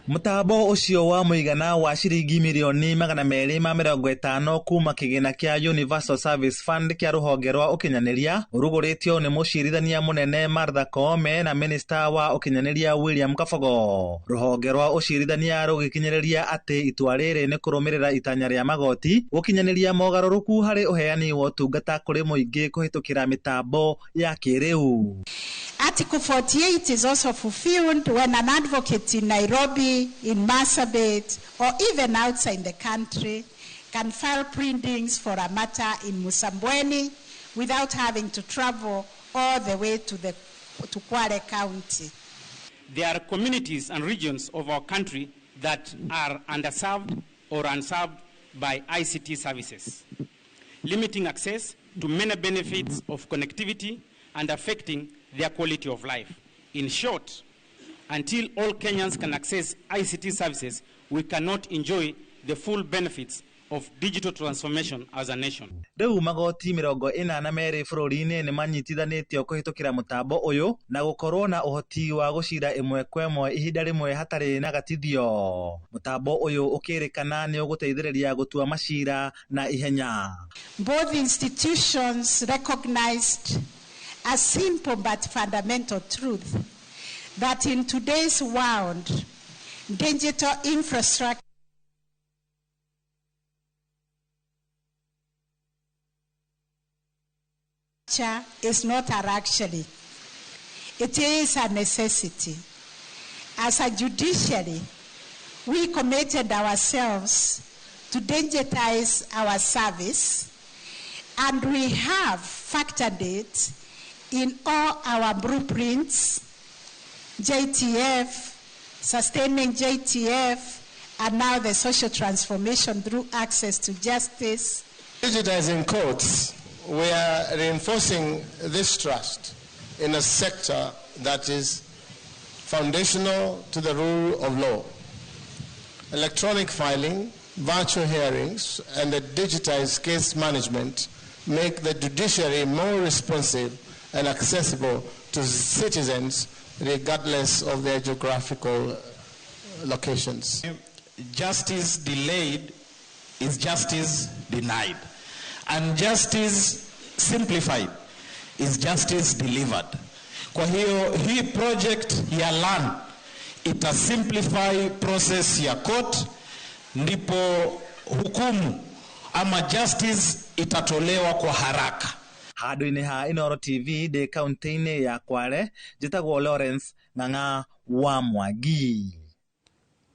Mũtambo ũcio wa mũigana wa ciringi mirioni 250 kuma kĩgĩna kĩa Universal Service Fund kĩa rũhonge rwa ũkinyanĩria ũrugũrĩtio nĩ mũcirithania mũnene Martha Koome na minista wa ũkinyanĩria William Kabogo. Rũhonge rwa ũcirithania rũgĩkinyĩrĩria atĩ itua rĩrĩ nĩ kũrũmĩrĩra itanya rĩa magoti gũkinyanĩria mogarũrũku harĩ ũheani wa ũtungata kũrĩ mũingĩ kũhĩtũkĩra mĩtambo ya kĩrĩu. Article 48 is also fulfilled when an advocate in Nairobi, in Marsabit, or even outside the country can file pleadings for a matter in Musambweni without having to travel all the way to Kwale County. There are communities and regions of our country that are underserved or unserved by ICT services, limiting access to many benefits of connectivity and affecting their quality of life. In short, until all Kenyans can access ICT services, we cannot enjoy the full benefits of digital transformation as a nation. Rĩu magoti 42 bũrũri-inĩ nĩ manyitithanĩtio kũhĩtũkĩra mũtambo ũyũ na gũkorwo na ũhoti wa gũcira ĩmwe kwa ĩmwe ihinda rĩmwe hatarĩ na gatithio. Mũtambo ũyũ ũkĩrĩkana nĩ ũgũteithĩrĩria gũtua macira na ihenya. Both institutions recognized a simple but fundamental truth that in today's world, digital infrastructure is not a luxury. It is a necessity. As a judiciary, we committed ourselves to digitize our service, and we have factored it in all our blueprints, JTF, sustaining JTF, and now the social transformation through access to justice. Digitizing courts, we are reinforcing this trust in a sector that is foundational to the rule of law. Electronic filing, virtual hearings, and the digitized case management make the judiciary more responsive and accessible to citizens regardless of their geographical locations. Justice delayed is justice denied, and justice simplified is justice delivered. Kwa hiyo hii project ya LAN ita simplify process ya court, ndipo hukumu ama justice itatolewa kwa haraka. Handũ-inĩ ha Inooro TV de kaunti-inĩ ya Kwale, njĩtagwo Lawrence Ng'ang'a wa Mwangi.